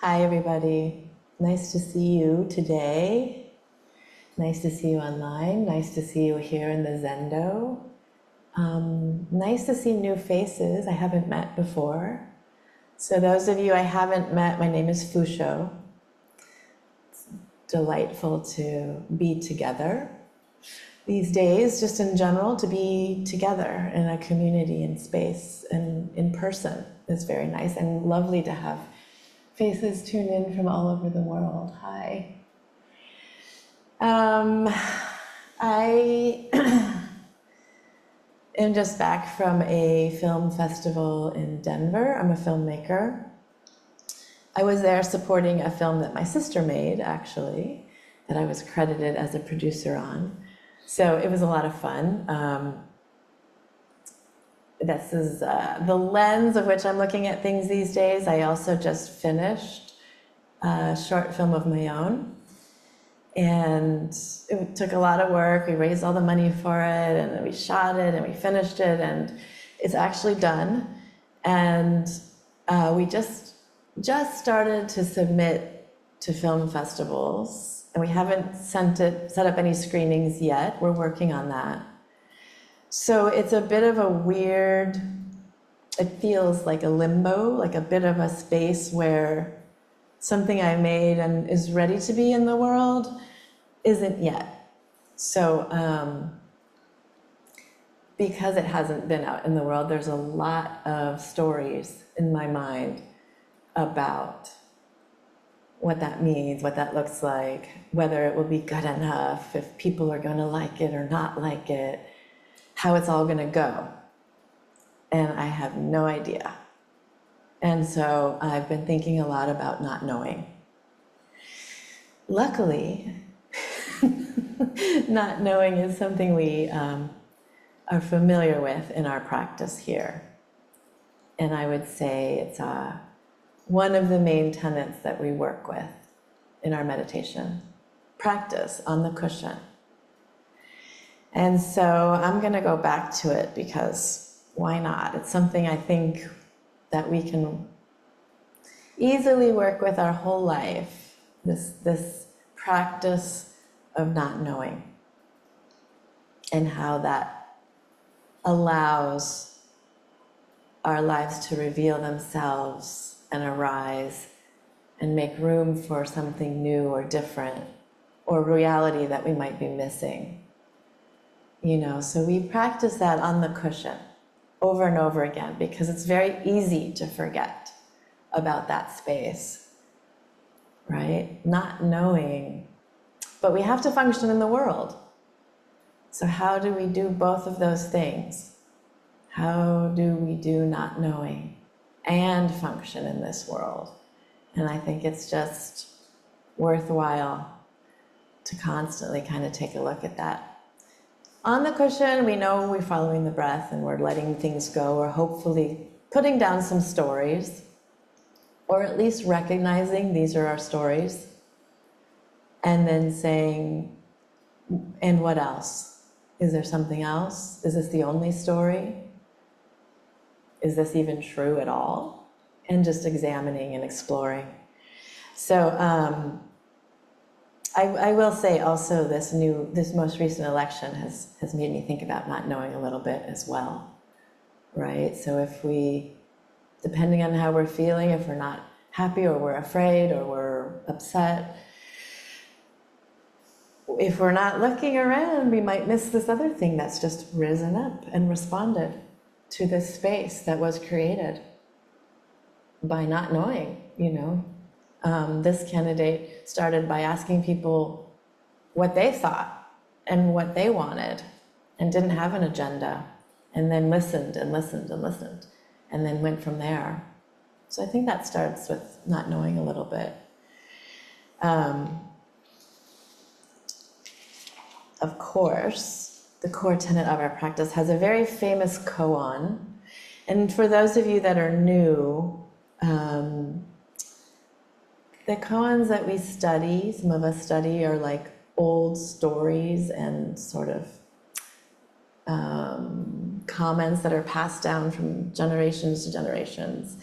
Hi, everybody. Nice to see you today. Nice to see you online. Nice to see you here in the Zendo. Nice to see new faces I haven't met before. So those of you I haven't met, my name is Fusho. It's delightful to be together these days, just in general, to be together in a community and space and in person is very nice and lovely to have faces tune in from all over the world. Hi. I am just back from a film festival in Denver. I'm a filmmaker. I was there supporting a film that my sister made, actually, that I was credited as a producer on. So it was a lot of fun. This is the lens of which I'm looking at things these days. I also just finished a short film of my own. And it took a lot of work. We raised all the money for it, and we shot it, and we finished it, and it's actually done. And we just started to submit to film festivals, and we haven't set up any screenings yet. We're working on that. So it's a bit of a weird, it feels like a limbo, like a bit of a space where something I made and is ready to be in the world isn't yet. So because it hasn't been out in the world, there's a lot of stories in my mind about what that means, what that looks like, whether it will be good enough, if people are going to like it or not like it, how it's all going to go. And I have no idea. And so I've been thinking a lot about not knowing. Luckily, not knowing is something we are familiar with in our practice here. And I would say it's one of the main tenets that we work with in our meditation practice on the cushion. And so I'm going to go back to it because why not? It's something I think that we can easily work with our whole life, this practice of not knowing, and how that allows our lives to reveal themselves and arise and make room for something new or different or reality that we might be missing. You know, so we practice that on the cushion over and over again because it's very easy to forget about that space, right? Not knowing, but we have to function in the world. So how do we do both of those things? How do we do not knowing and function in this world? And I think it's just worthwhile to constantly kind of take a look at that. On the cushion, we know we're following the breath and we're letting things go, or hopefully putting down some stories, or at least recognizing these are our stories, and then saying, and what else? Is there something else? Is this the only story? Is this even true at all? And just examining and exploring. So I will say also this most recent election has made me think about not knowing a little bit as well, right? So if we, depending on how we're feeling, if we're not happy or we're afraid or we're upset, if we're not looking around, we might miss this other thing that's just risen up and responded to this space that was created by not knowing, you know. This candidate started by asking people what they thought and what they wanted and didn't have an agenda, and then listened and listened and listened and then went from there. So I think that starts with not knowing a little bit. Of course, the core tenet of our practice has a very famous koan. And for those of you that are new, the koans that we study, some of us study, are like old stories and sort of comments that are passed down from generations to generations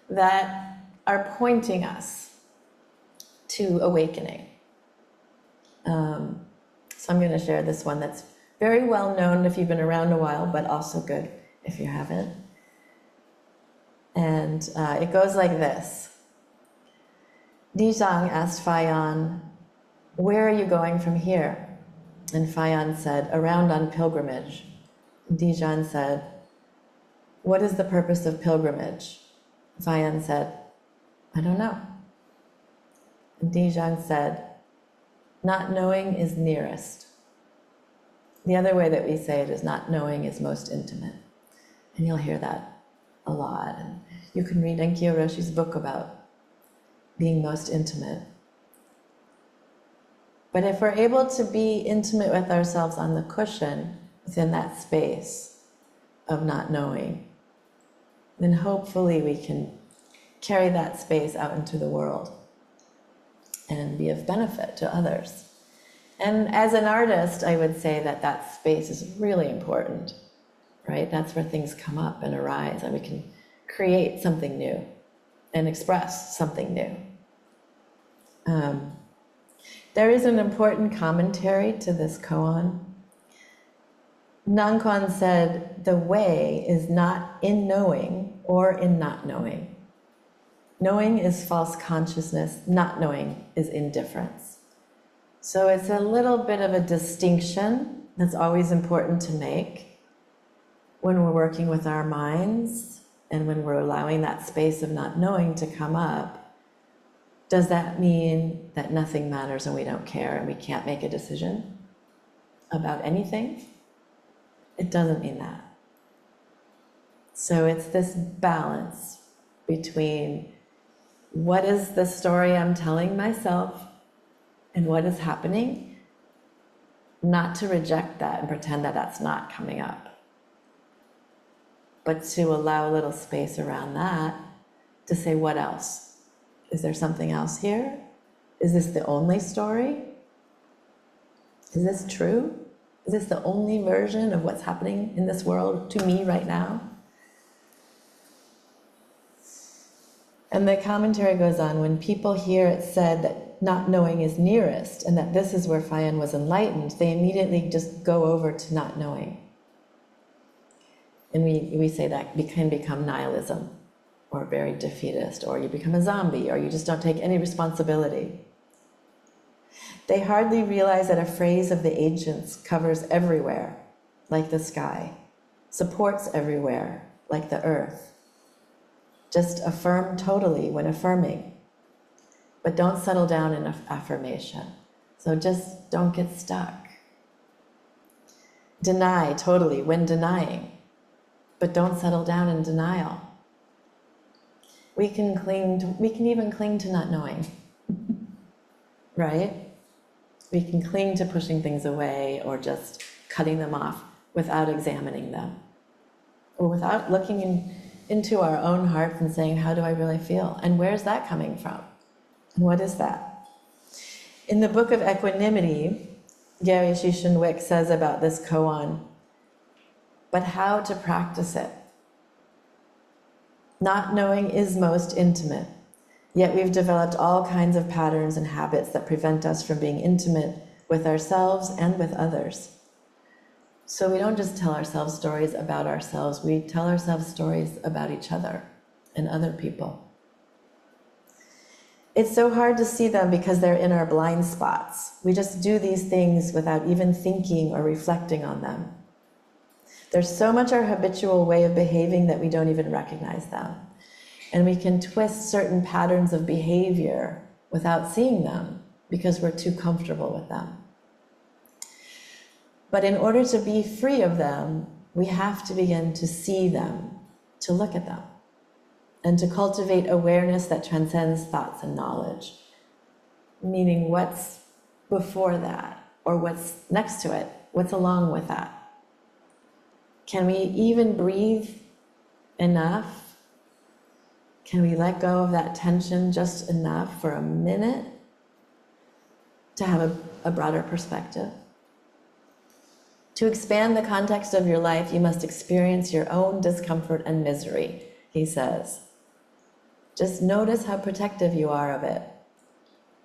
that are pointing us to awakening. So I'm going to share this one that's very well known if you've been around a while, but also good if you haven't. And it goes like this. Dizhang asked Fayan, "Where are you going from here?" And Fayan said, "Around on pilgrimage." And Dizhang said, "What is the purpose of pilgrimage?" Fayan said, "I don't know." And Dizhang said, "Not knowing is nearest." The other way that we say it is not knowing is most intimate. And you'll hear that a lot. And you can read Enkyo Roshi's book about being most intimate. But if we're able to be intimate with ourselves on the cushion, within that space of not knowing, then hopefully we can carry that space out into the world and be of benefit to others. And as an artist, I would say that that space is really important, right? That's where things come up and arise, and we can create something new and express something new. There is an important commentary to this koan. Nankwan said, "The way is not in knowing or in not knowing. Knowing is false consciousness, not knowing is indifference." So it's a little bit of a distinction that's always important to make when we're working with our minds and when we're allowing that space of not knowing to come up. Does that mean that nothing matters and we don't care and we can't make a decision about anything? It doesn't mean that. So it's this balance between what is the story I'm telling myself and what is happening, not to reject that and pretend that that's not coming up, but to allow a little space around that to say, what else? Is there something else here? Is this the only story? Is this true? Is this the only version of what's happening in this world to me right now? And the commentary goes on, when people hear it said that not knowing is nearest and that this is where Fayan was enlightened, they immediately just go over to not knowing. And we say that can become nihilism, or very defeatist, or you become a zombie, or you just don't take any responsibility. They hardly realize that a phrase of the ancients covers everywhere, like the sky, supports everywhere, like the earth. Just affirm totally when affirming, but don't settle down in affirmation. So just don't get stuck. Deny totally when denying, but don't settle down in denial. We can even cling to not knowing, right? We can cling to pushing things away or just cutting them off without examining them, or without looking into our own hearts and saying, how do I really feel? And where's that coming from? And what is that? In the book of Equanimity, Gary Shishinwick says about this koan, but how to practice it. Not knowing is most intimate, yet we've developed all kinds of patterns and habits that prevent us from being intimate with ourselves and with others. So we don't just tell ourselves stories about ourselves, we tell ourselves stories about each other and other people. It's so hard to see them because they're in our blind spots. We just do these things without even thinking or reflecting on them. There's so much our habitual way of behaving that we don't even recognize them. And we can twist certain patterns of behavior without seeing them because we're too comfortable with them. But in order to be free of them, we have to begin to see them, to look at them, and to cultivate awareness that transcends thoughts and knowledge. Meaning what's before that, or what's next to it, what's along with that. Can we even breathe enough? Can we let go of that tension just enough for a minute to have a broader perspective? To expand the context of your life, you must experience your own discomfort and misery, he says. Just notice how protective you are of it.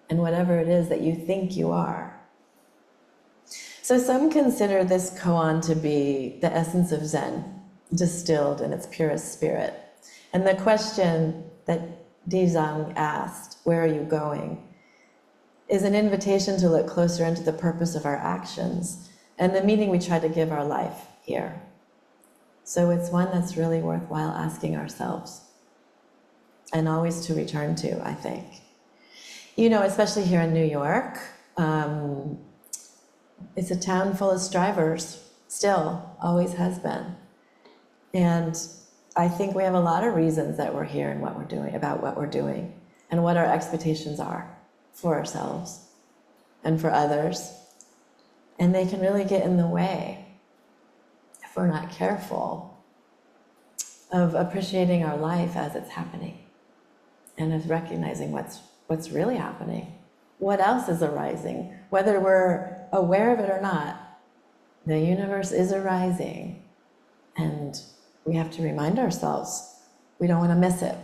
and whatever it is that you think you are. So some consider this koan to be the essence of Zen, distilled in its purest spirit. And the question that Dizang asked, where are you going, is an invitation to look closer into the purpose of our actions and the meaning we try to give our life here. So it's one that's really worthwhile asking ourselves and always to return to, I think. You know, especially here in New York, it's a town full of strivers, still, always has been. And I think we have a lot of reasons that we're here and what we're doing, about what we're doing, and what our expectations are for ourselves and for others. And they can really get in the way, if we're not careful, of appreciating our life as it's happening and of recognizing what's really happening. What else is arising? Whether we're aware of it or not, the universe is arising, and we have to remind ourselves we don't want to miss it.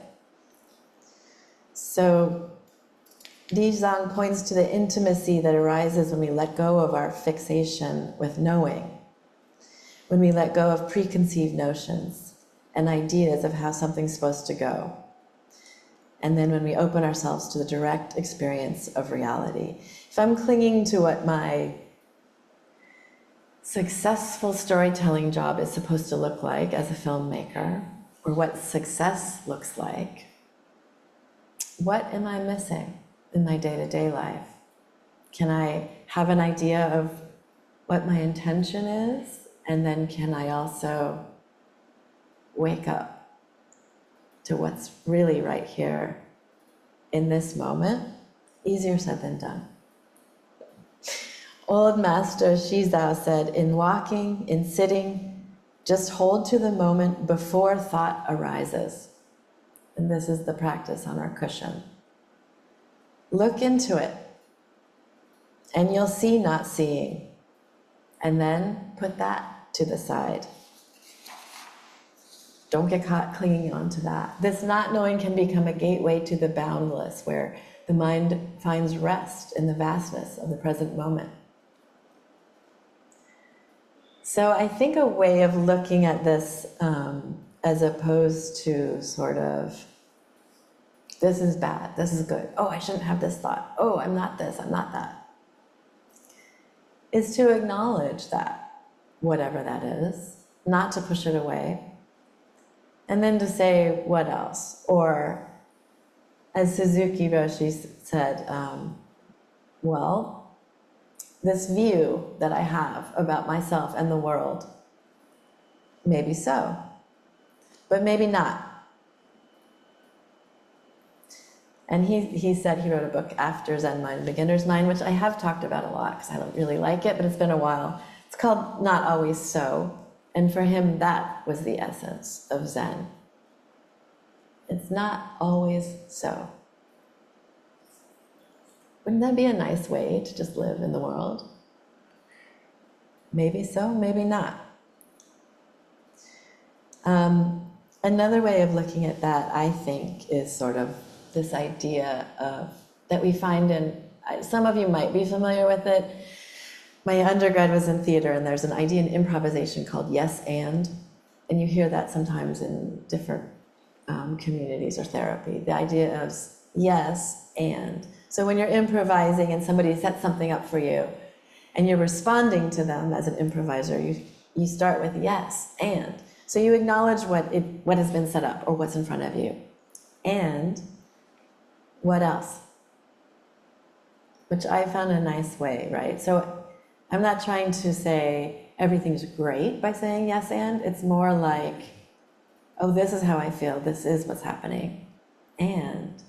So Dizang points to the intimacy that arises when we let go of our fixation with knowing, when we let go of preconceived notions and ideas of how something's supposed to go, and then when we open ourselves to the direct experience of reality. If I'm clinging to what my successful storytelling job is supposed to look like as a filmmaker, or what success looks like, what am I missing in my day-to-day life? Can I have an idea of what my intention is? And then can I also wake up to what's really right here in this moment? Easier said than done. Old Master Shizao said, in walking, in sitting, just hold to the moment before thought arises. And this is the practice on our cushion. Look into it, and you'll see not seeing. And then put that to the side. Don't get caught clinging on to that. This not knowing can become a gateway to the boundless, where the mind finds rest in the vastness of the present moment. So I think a way of looking at this, as opposed to sort of, this is bad, this is good, oh, I shouldn't have this thought, oh, I'm not this, I'm not that, is to acknowledge that, whatever that is, not to push it away, and then to say, what else? Or, as Suzuki Roshi said, well, this view that I have about myself and the world, maybe so, but maybe not. And he said he wrote a book after Zen Mind, Beginner's Mind, which I have talked about a lot because I don't really like it, but it's been a while. It's called Not Always So. And for him, that was the essence of Zen. It's not always so. Wouldn't that be a nice way to just live in the world? Maybe so, maybe not. Another way of looking at that, I think, is sort of this idea of, that we find in, some of you might be familiar with it. My undergrad was in theater, and there's an idea in improvisation called yes and you hear that sometimes in different communities or therapy. The idea of yes and. So when you're improvising and somebody sets something up for you, and you're responding to them as an improviser, you start with yes and. So you acknowledge what has been set up or what's in front of you. And what else? Which I found a nice way, right? So I'm not trying to say everything's great by saying yes and. It's more like, oh, this is how I feel. This is what's happening. And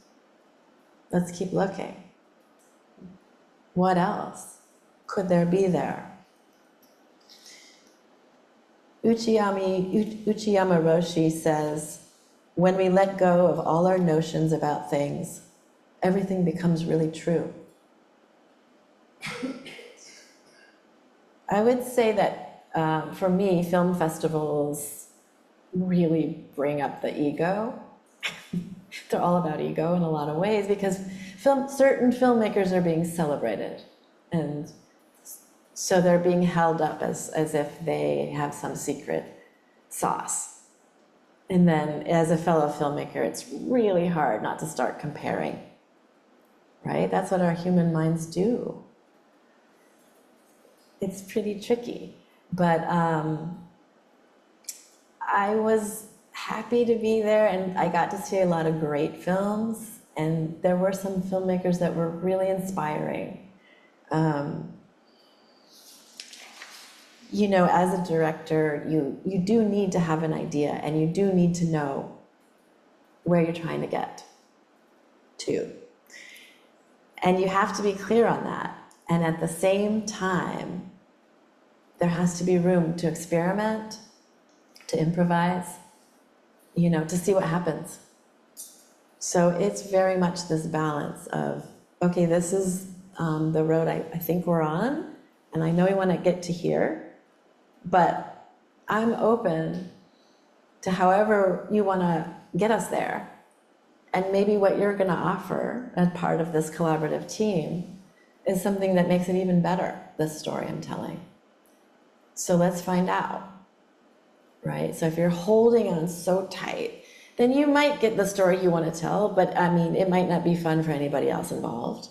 let's keep looking. What else could there be there? Uchiyama Roshi says, when we let go of all our notions about things, everything becomes really true. I would say that for me, film festivals really bring up the ego. They're all about ego in a lot of ways, because certain filmmakers are being celebrated, and so they're being held up as if they have some secret sauce. And then as a fellow filmmaker, it's really hard not to start comparing, right? That's what our human minds do. It's pretty tricky, but I was happy to be there, and I got to see a lot of great films, and there were some filmmakers that were really inspiring. You know, as a director, you do need to have an idea, and you do need to know where you're trying to get to. And you have to be clear on that. And at the same time, there has to be room to experiment, to improvise, you know, to see what happens. So it's very much this balance of, okay, this is the road I think we're on, and I know we want to get to here, but I'm open to however you want to get us there. And maybe what you're going to offer as part of this collaborative team is something that makes it even better, this story I'm telling. So let's find out, right? So if you're holding on so tight, then you might get the story you want to tell, but I mean, it might not be fun for anybody else involved.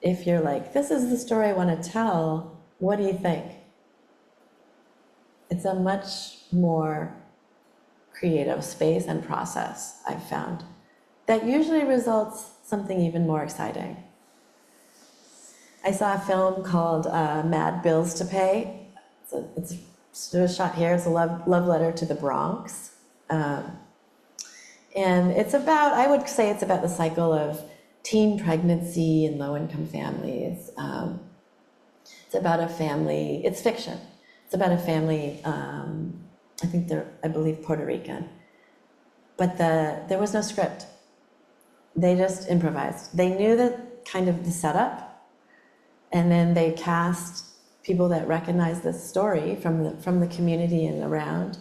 If you're like, this is the story I want to tell, what do you think? It's a much more creative space and process, I've found, that usually results something even more exciting. I saw a film called Mad Bills to Pay. It was shot here. It's a love letter to the Bronx. And it's about, I would say it's about the cycle of teen pregnancy in low-income families. It's about a family, it's fiction. It's about a family, I think I believe Puerto Rican. But there was no script. They just improvised. They knew the setup, and then they cast people that recognized this story from the community and around.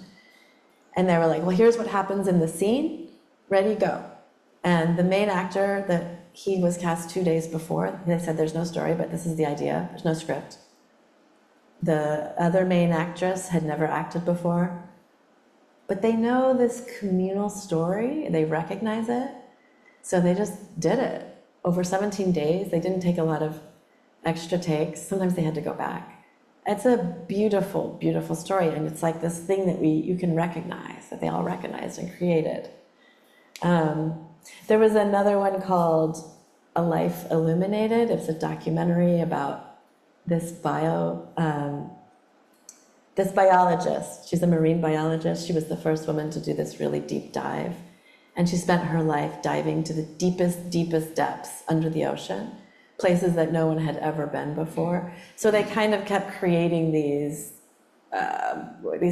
And they were like, well, here's what happens in the scene, ready, go. And the main actor that he was cast 2 days before, they said there's no story, but this is the idea, there's no script. The other main actress had never acted before, but they know this communal story, they recognize it, so they just did it. Over 17 days, they didn't take a lot of extra takes, sometimes they had to go back. It's a beautiful, beautiful story, and it's like this thing that you can recognize, that they all recognized and created. There was another one called A Life Illuminated. It's a documentary about this biologist. She's a marine biologist. She was the first woman to do this really deep dive. And she spent her life diving to the deepest, deepest depths under the ocean, places that no one had ever been before. So they kind of kept creating these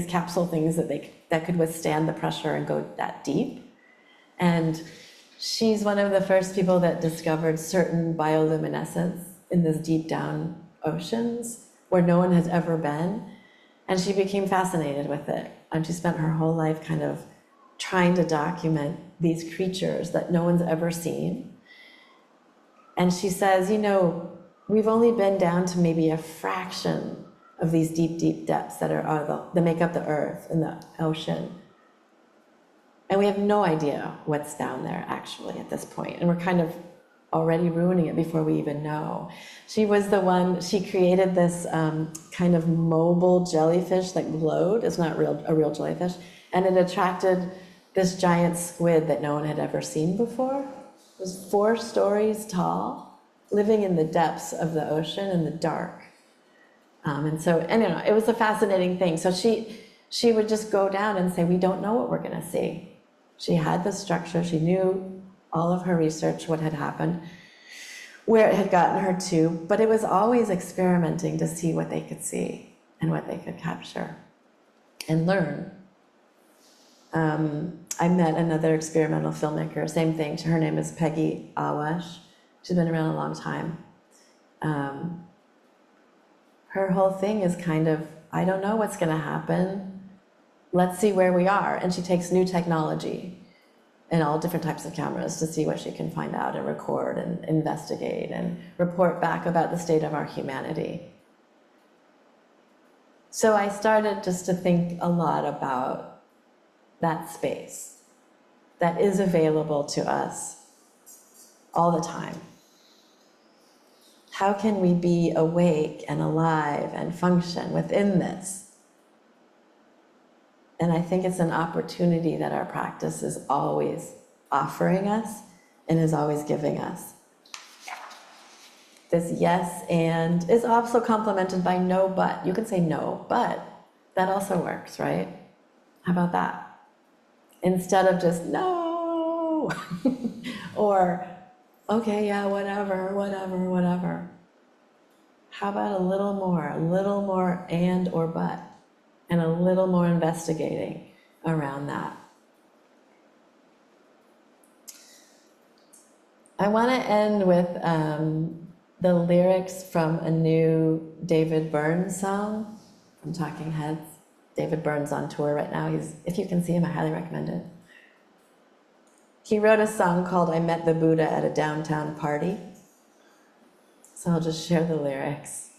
capsule things that could withstand the pressure and go that deep. And she's one of the first people that discovered certain bioluminescence in this deep down oceans where no one has ever been. And she became fascinated with it. And she spent her whole life kind of trying to document these creatures that no one's ever seen. And she says, you know, we've only been down to maybe a fraction of these deep, deep depths that make up the earth and the ocean. And we have no idea what's down there actually at this point. And we're kind of already ruining it before we even know. She created this kind of mobile jellyfish that glowed. It's not a real jellyfish. And it attracted this giant squid that no one had ever seen before. It was 4 stories tall, living in the depths of the ocean in the dark. And so, anyway, it was a fascinating thing. So she would just go down and say, we don't know what we're going to see. She had the structure. She knew all of her research, what had happened, where it had gotten her to, but it was always experimenting to see what they could see and what they could capture and learn. I met another experimental filmmaker, same thing. Her name is Peggy Awash. She's been around a long time. Her whole thing is kind of, I don't know what's going to happen. Let's see where we are. And she takes new technology and all different types of cameras to see what she can find out and record and investigate and report back about the state of our humanity. So I started just to think a lot about that space that is available to us all the time. How can we be awake and alive and function within this? And I think it's an opportunity that our practice is always offering us and is always giving us. This yes and is also complemented by no but. You can say no, but that also works, right? How about that? Instead of just no, or okay, yeah, whatever. How about a little more and or but, and a little more investigating around that. I want to end with the lyrics from a new David Byrne song from Talking Heads. David Byrne's on tour right now. If you can see him, I highly recommend it. He wrote a song called I Met the Buddha at a Downtown Party. So I'll just share the lyrics.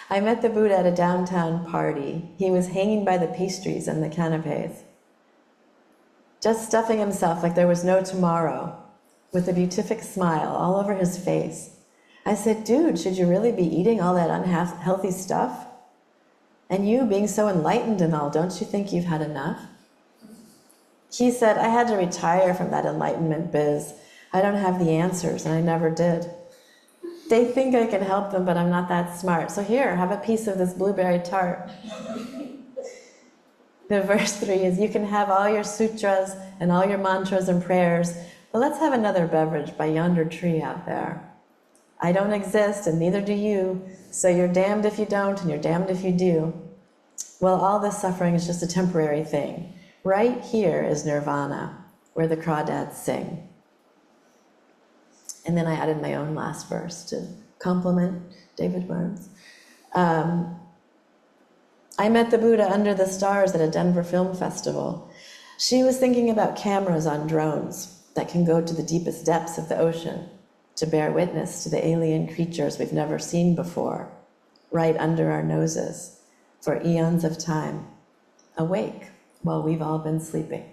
I met the Buddha at a downtown party. He was hanging by the pastries and the canapes, just stuffing himself like there was no tomorrow, with a beatific smile all over his face. I said, dude, should you really be eating all that unhealthy stuff? And you being so enlightened and all, don't you think you've had enough? He said, I had to retire from that enlightenment biz. I don't have the answers, and I never did. They think I can help them, but I'm not that smart. So here, have a piece of this blueberry tart. The verse 3 is, you can have all your sutras and all your mantras and prayers, but let's have another beverage by yonder tree out there. I don't exist, and neither do you, so you're damned if you don't, and you're damned if you do. Well, all this suffering is just a temporary thing. Right here is nirvana, where the crawdads sing. And then I added my own last verse to complement David Byrne's. I met the Buddha under the stars at a Denver film festival. She was thinking about cameras on drones that can go to the deepest depths of the ocean to bear witness to the alien creatures we've never seen before, right under our noses, for eons of time, awake while we've all been sleeping.